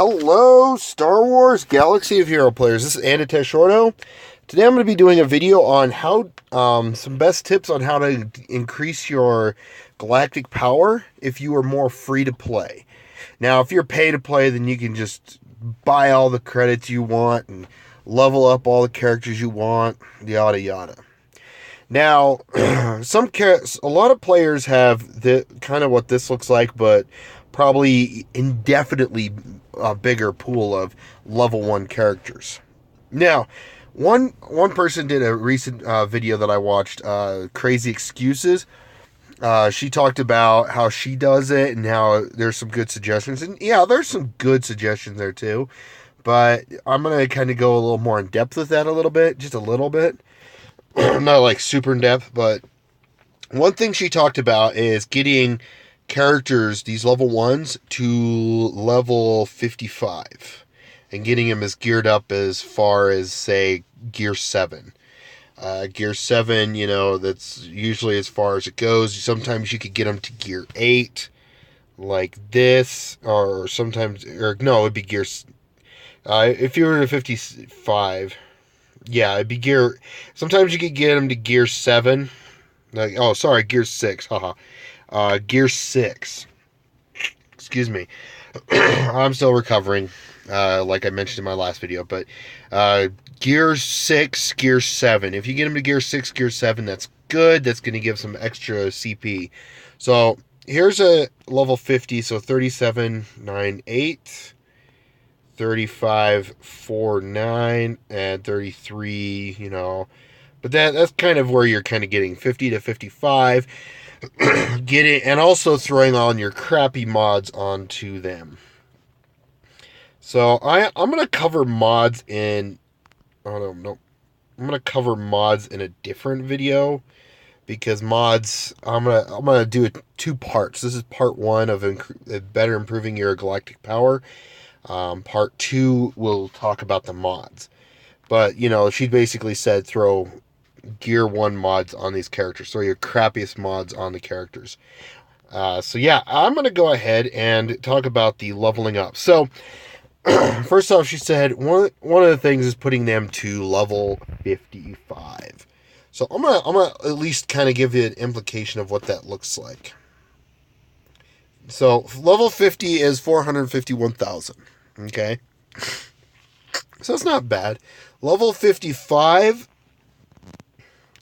Hello, Star Wars Galaxy of Hero players. This is Anitesh Shorto. Today I'm going to be doing a video on how some best tips on how to increase your galactic power if you are more free to play. Now, if you're pay to play, then you can just buy all the credits you want and level up all the characters you want, yada yada. Now, a lot of players have the kind of what this looks like, but probably indefinitely a bigger pool of level 1 characters. Now, one person did a recent video that I watched, Crazy Excuses. She talked about how she does it and how there's some good suggestions. And yeah, there's some good suggestions there too. But I'm going to kind of go a little more in depth with that a little bit, just a little bit. Not like super in depth, but one thing she talked about is getting characters, these level 1s, to level 55 and getting them as geared up as far as, say, gear 7. Gear 7, you know, that's usually as far as it goes. Sometimes you could get them to gear 8 like this, or sometimes, or no, it'd be gear, if you were to 55, yeah, it'd be gear, sometimes you could get them to gear 7, like, oh, sorry, gear 6, haha. Gear 6. Excuse me. I'm still recovering, like I mentioned in my last video, but gear 6, gear 7. If you get them to gear 6, gear 7, that's good. That's going to give some extra CP. So here's a level 50, so 37.98, 35.49, and 33, you know. But that's kind of where you're kind of getting 50 to 55. And also throwing on your crappy mods onto them. So I'm gonna cover mods in, oh no, I'm gonna cover mods in a different video, because mods, I'm gonna do it 2 parts. This is part 1 of better improving your galactic power. Part 2 will talk about the mods. But you know, she basically said throw gear 1 mods on these characters. Throw your crappiest mods on the characters. So yeah, I'm going to go ahead and talk about the leveling up. So first off, she said one of the things is putting them to level 55. So I'm gonna at least kind of give you an implication of what that looks like. So level 50 is 451,000. Okay, so it's not bad. Level 55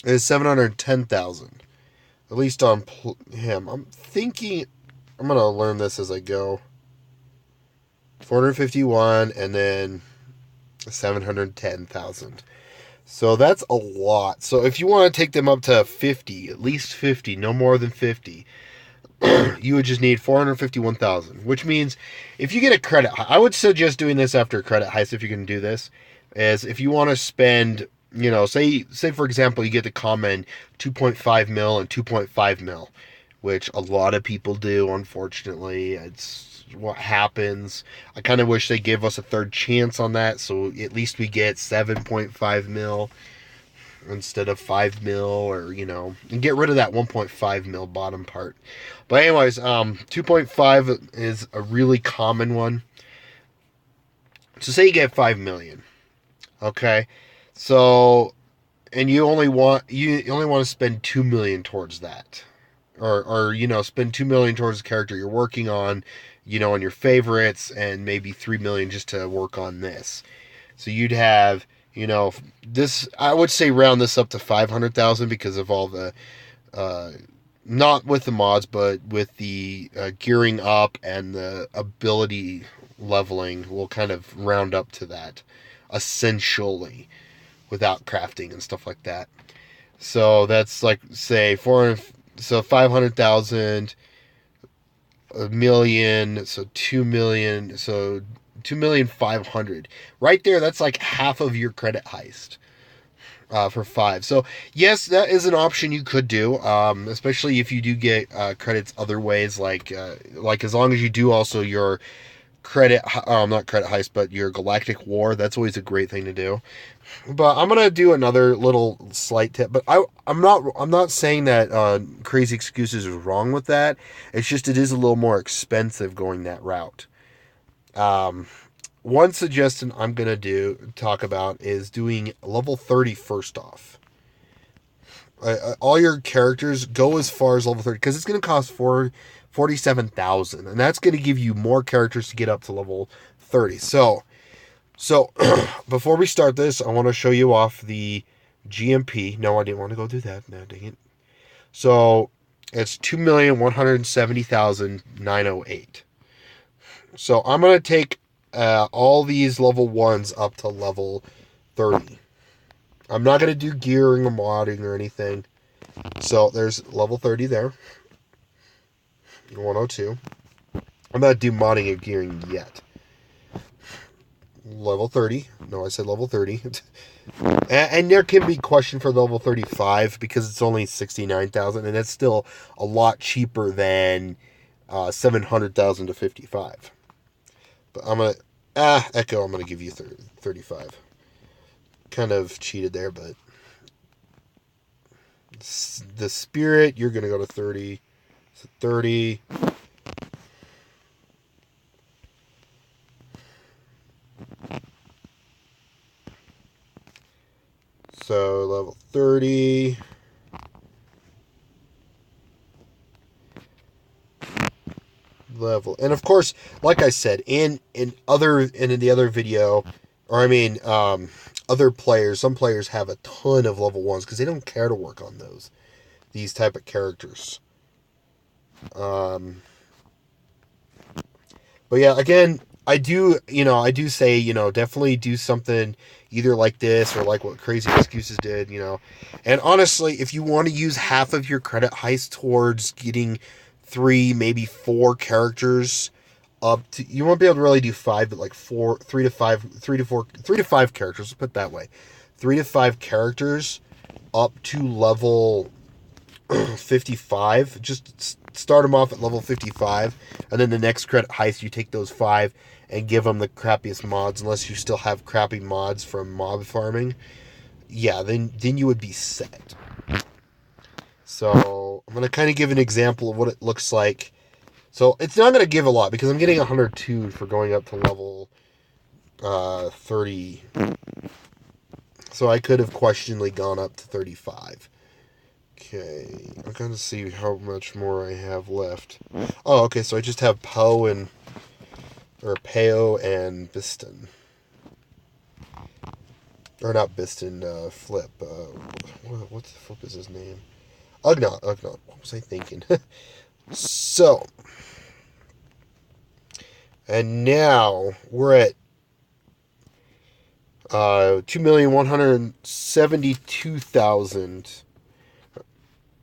is 710,000. At least on him. I'm thinking I'm going to learn this as I go. 451 and then 710,000. So that's a lot. So if you want to take them up to 50, at least 50, no more than 50, you would just need 451,000, which means if you get a credit, I would suggest doing this after a credit heist if you're going to do this, is if you want to spend, you know, say for example, you get the common 2.5 mil and 2.5 mil, which a lot of people do, unfortunately. It's what happens. I kind of wish they gave us a third chance on that, so at least we get 7.5 mil instead of 5 mil, or, you know, and get rid of that 1.5 mil bottom part. But anyways, 2.5 is a really common one. So say you get 5 million. Okay, so, and you only want to spend 2 million towards that, or you know, spend 2 million towards the character you're working on, you know, on your favorites, and maybe 3 million just to work on this. So you'd have, you know, this, I would say round this up to 500,000 because of all the, not with the mods, but with the gearing up and the ability leveling, will kind of round up to that, essentially, without crafting and stuff like that. So that's like, say, 500,000, a million, so 2 million, so 2,500,000. Right there, that's like half of your credit heist for 5. So yes, that is an option you could do, especially if you do get credits other ways, like as long as you do also your not credit heist, but your galactic war. That's always a great thing to do. But I'm gonna do another little slight tip. But I'm not saying that Crazy Excuses is wrong with that. It's just it is a little more expensive going that route. One suggestion I'm going to talk about is doing level 30 first off. All your characters go as far as level 30 because it's going to cost 47,000, and that's going to give you more characters to get up to level 30. So before we start this, I want to show you off the GMP. No, I didn't want to go do that. No, dang it. So it's 2,170,908. So I'm going to take all these level 1s up to level 30. I'm not going to do gearing or modding or anything. So there's level 30 there. 102. I'm not do modding or gearing yet. Level 30. No, I said level 30. And there can be question for level 35 because it's only 69,000, and that's still a lot cheaper than 700,000 to 55. But I'm going to Echo, I'm going to give you 35. Kind of cheated there, but the Spirit, you're going to go to 30. So 30. So level 30. Level. And of course, like I said, in the other video, or I mean, other players, some players have a ton of level 1s because they don't care to work on these type of characters. But yeah, again, I do say, definitely do something either like this or like what Crazy Excuses did, And honestly, if you want to use half of your credit heist towards getting 3, maybe 4 characters up to, you won't be able to really do 5, but like 3 to 5 characters, let's put it that way. 3 to 5 characters up to level 55. Just start them off at level 55, and then the next credit heist, you take those 5 and give them the crappiest mods, unless you still have crappy mods from mob farming. Yeah, then you would be set. So I'm going to kind of give an example of what it looks like. So it's not going to give a lot because I'm getting 102 for going up to level 30. So I could have questionably gone up to 35. Okay, I'm going to see how much more I have left. Oh, okay, so I just have Peo and Biston. Or not Biston, Flip. What the flip is his name? Ugnaught. What was I thinking? So, and now we're at 2,172,000.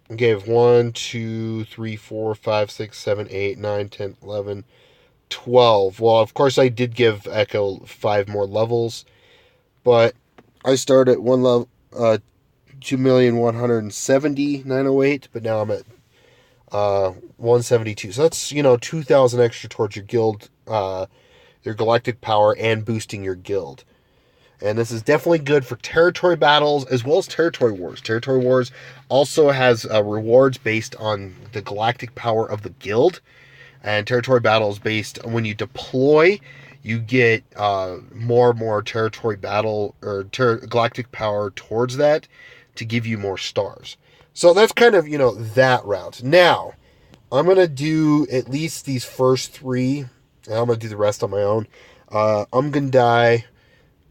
I gave 1, 2, 3, 4, 5, 6, 7, 8, 9, 10, 11, 12. Well, of course, I did give Echo 5 more levels, but I started at 2,170,908, but now I'm at 172. So that's 2,000 extra towards your guild, your galactic power, and boosting your guild. And this is definitely good for territory battles as well as territory wars. Territory wars also has rewards based on the galactic power of the guild. And territory battles based on when you deploy, you get more and more territory battle or galactic power towards that to give you more stars. So that's kind of, that route. Now, I'm going to do at least these first 3, and I'm going to do the rest on my own. I'm going to die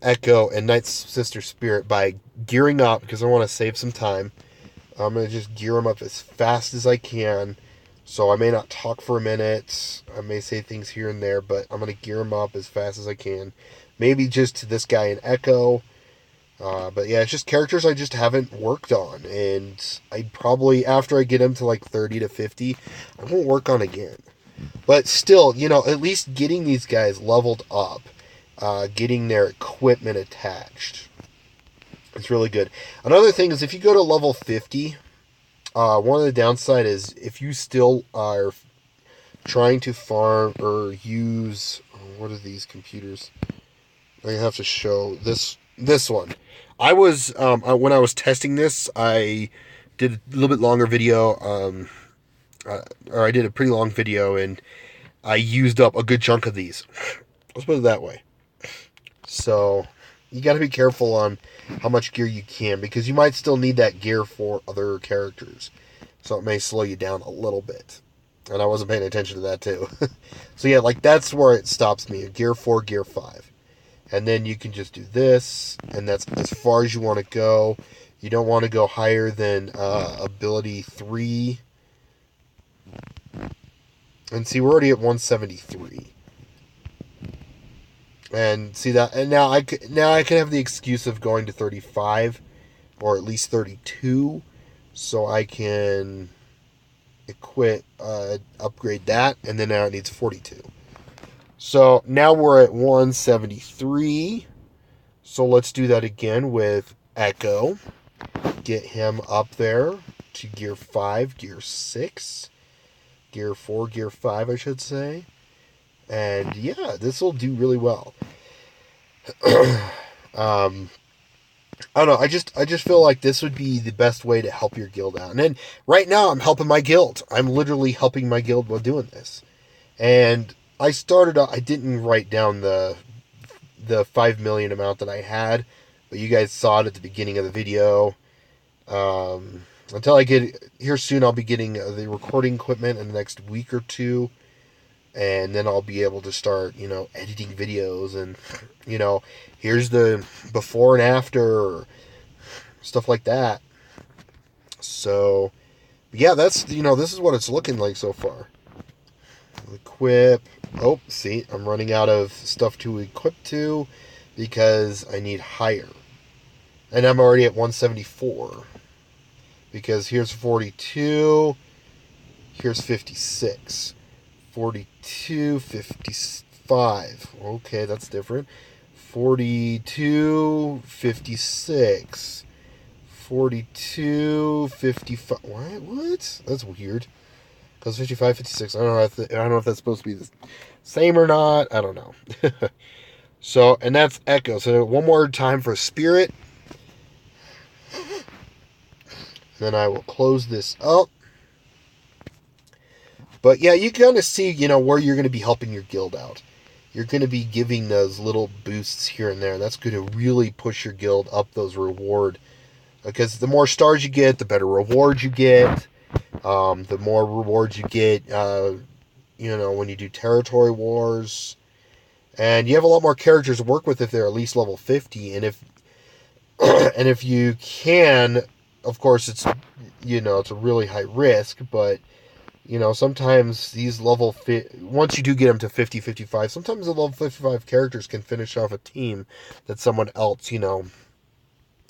Echo and Knight's Sister Spirit by gearing up because I want to save some time. I'm going to just gear them up as fast as I can. So I may not talk for a minute. I may say things here and there, but I'm going to gear them up as fast as I can. Maybe just to this guy in Echo. But yeah, it's just characters I just haven't worked on. And I probably, after I get them to like 30 to 50, I won't work on again. But still, at least getting these guys leveled up. Getting their equipment attached. It's really good. Another thing is if you go to level 50, one of the downside is if you still are trying to farm or use, what are these computers? I have to show this one. I was, when I was testing this, I did a little bit longer video, or I did a pretty long video, and I used up a good chunk of these. Let's put it that way. So you got to be careful on how much gear you can, because you might still need that gear for other characters. So it may slow you down a little bit. And I wasn't paying attention to that too. So yeah, like that's where it stops me. Gear 4, Gear 5. And then you can just do this, and that's as far as you want to go. You don't want to go higher than ability 3. And see, we're already at 173. And see that, and now I can have the excuse of going to 35, or at least 32, so I can upgrade that, and then now it needs 42. So now we're at 173. So let's do that again with Echo. Get him up there to Gear 5, Gear 6, Gear 4, Gear 5, I should say. And yeah, this will do really well. I don't know. I just feel like this would be the best way to help your guild out. And then right now I'm helping my guild. I'm literally helping my guild while doing this. And I didn't write down the 5 million amount that I had, but you guys saw it at the beginning of the video. Until I get here soon, I'll be getting the recording equipment in the next week or two. And then I'll be able to start, editing videos, and, here's the before and after, stuff like that. So, yeah, that's, this is what it's looking like so far. Equip. Oh, see, I'm running out of stuff to equip to because I need higher. And I'm already at 174. Because here's 42, here's 56. 42, 55. Okay, that's different. 42, 56. 42, 55. What? That's weird. Because 55, 56. I don't know if that's supposed to be the same or not. I don't know. So, and that's Echo. So one more time for Spirit. Then I will close this up. But yeah, you kind of see, where you're going to be helping your guild out. You're going to be giving those little boosts here and there. And that's going to really push your guild up those reward. Because the more stars you get, the better rewards you get. The more rewards you get, when you do territory wars. And you have a lot more characters to work with if they're at least level 50. And if you can, of course, it's a really high risk, but sometimes these once you do get them to 50, 55, sometimes the level 55 characters can finish off a team that someone else,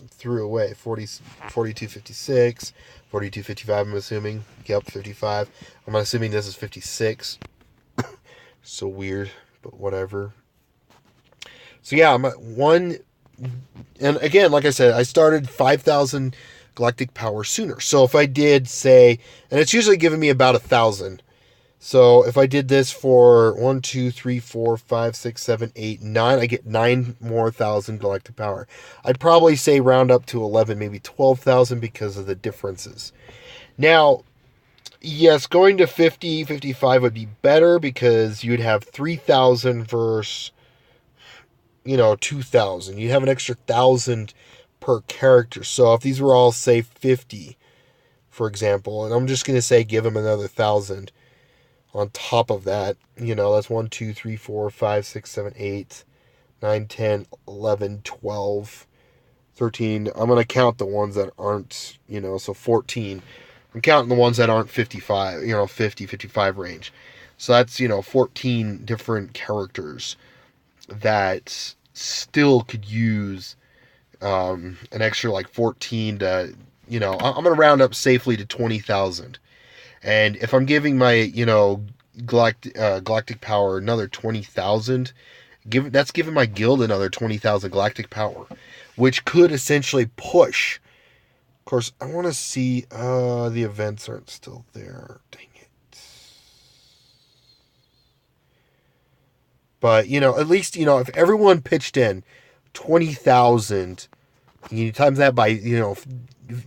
threw away. 42, 56, 42, 55, I'm assuming. Yep, 55. I'm assuming this is 56. So weird, but whatever. So yeah, I'm at 1, and again, like I said, I started 5,000 galactic power sooner. So if I did say, and it's usually giving me about 1,000. So if I did this for 1, 2, 3, 4, 5, 6, 7, 8, 9, I get 9 more thousand galactic power. I'd probably say round up to 11, maybe 12,000 because of the differences. Now, yes, going to 50, 55 would be better because you'd have 3,000 versus, 2,000. You'd have an extra 1,000 per character. So if these were all, say, 50, for example, and I'm just going to say give them another 1,000 on top of that, that's 1, 2, 3, 4, 5, 6, 7, 8, 9, 10, 11, 12, 13. I'm going to count the ones that aren't, so 14. I'm counting the ones that aren't 55, 50, 55 range. So that's, 14 different characters that still could use an extra like 14 to, I'm going to round up safely to 20,000. And if I'm giving my, galactic power another 20,000, that's giving my guild another 20,000 galactic power, which could essentially push. Of course, I want to see, the events aren't still there. Dang it. But, at least, if everyone pitched in 20,000, you times that by,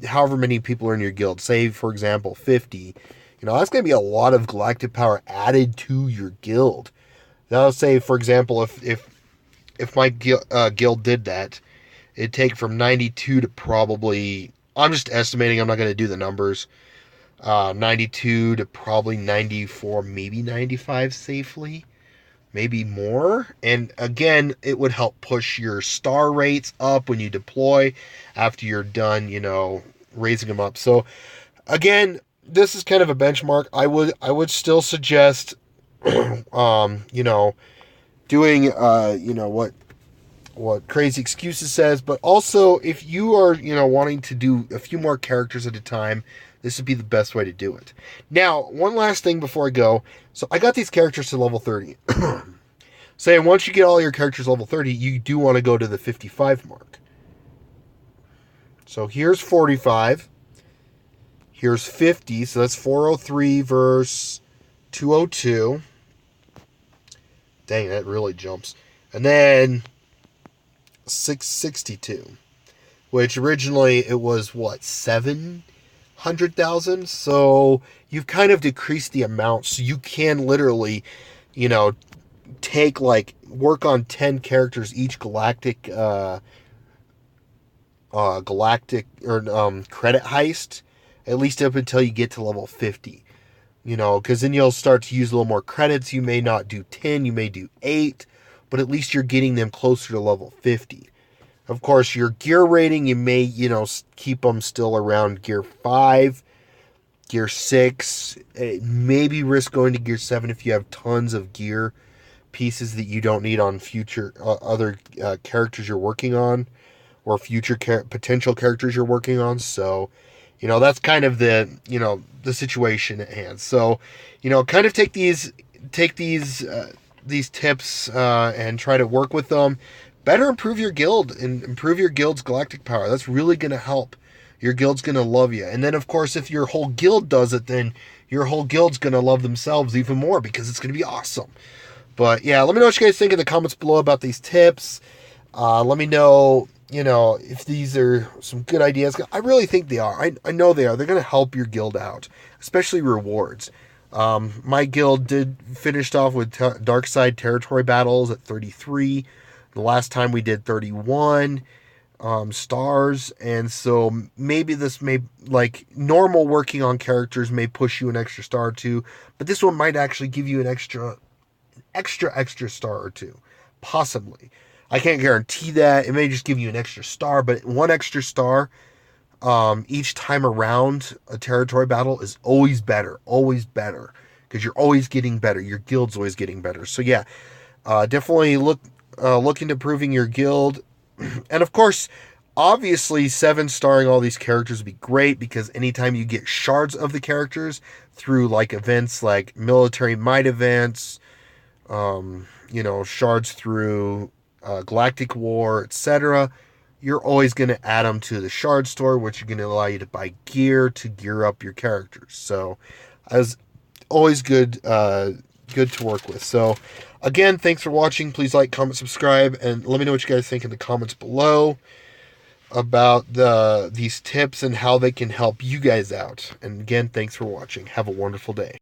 however many people are in your guild, say, for example, 50, that's going to be a lot of galactic power added to your guild. Now, say for example, if my guild did that, it'd take from 92 to probably. I'm just estimating. I'm not going to do the numbers. 92 to probably 94, maybe 95 safely, maybe more. And again, it would help push your star rates up when you deploy after you're done, raising them up. So again, this is kind of a benchmark. I would still suggest doing what Crazy Excuses says, but also if you are, wanting to do a few more characters at a time, this would be the best way to do it. Now, one last thing before I go. So I got these characters to level 30. Say once you get all your characters level 30, you do want to go to the 55 mark. So here's 45. Here's 50. So that's 403 versus 202. Dang, that really jumps. And then 662, which originally it was what, 700,000. So you've kind of decreased the amount, so you can literally, take work on 10 characters each galactic or credit heist, at least up until you get to level 50. Because then you'll start to use a little more credits. You may not do 10, you may do 8, but at least you're getting them closer to level 50. Of course, your gear rating, you may, keep them still around gear 5, gear 6, maybe risk going to gear 7 if you have tons of gear pieces that you don't need on future other characters you're working on, or future potential characters you're working on. So, that's kind of the situation at hand. So, kind of take these tips and try to work with them. Better improve your guild and improve your guild's galactic power. That's really going to help. Your guild's going to love you. And then, of course, if your whole guild does it, then your whole guild's going to love themselves even more because it's going to be awesome. But, yeah, let me know what you guys think in the comments below about these tips. Let me know, if these are some good ideas. I really think they are. I know they are. They're going to help your guild out, especially rewards. My guild finished off with Dark Side territory battles at 33. The last time we did 31 stars, and so maybe this may, normal working on characters may push you an extra star or two, but this one might actually give you an extra star or two, possibly. I can't guarantee that. It may just give you an extra star, but one extra star each time around a territory battle is always better, because you're always getting better. Your guild's always getting better. So yeah, definitely look into improving your guild. And of course, obviously 7-starring all these characters would be great, because anytime you get shards of the characters through events like military might events, shards through Galactic War, etc., you're always going to add them to the shard store, which are going to allow you to buy gear to gear up your characters. So as always, good to work with. So again, thanks for watching. Please like, comment, subscribe, and let me know what you guys think in the comments below about these tips and how they can help you guys out. And again, thanks for watching. Have a wonderful day.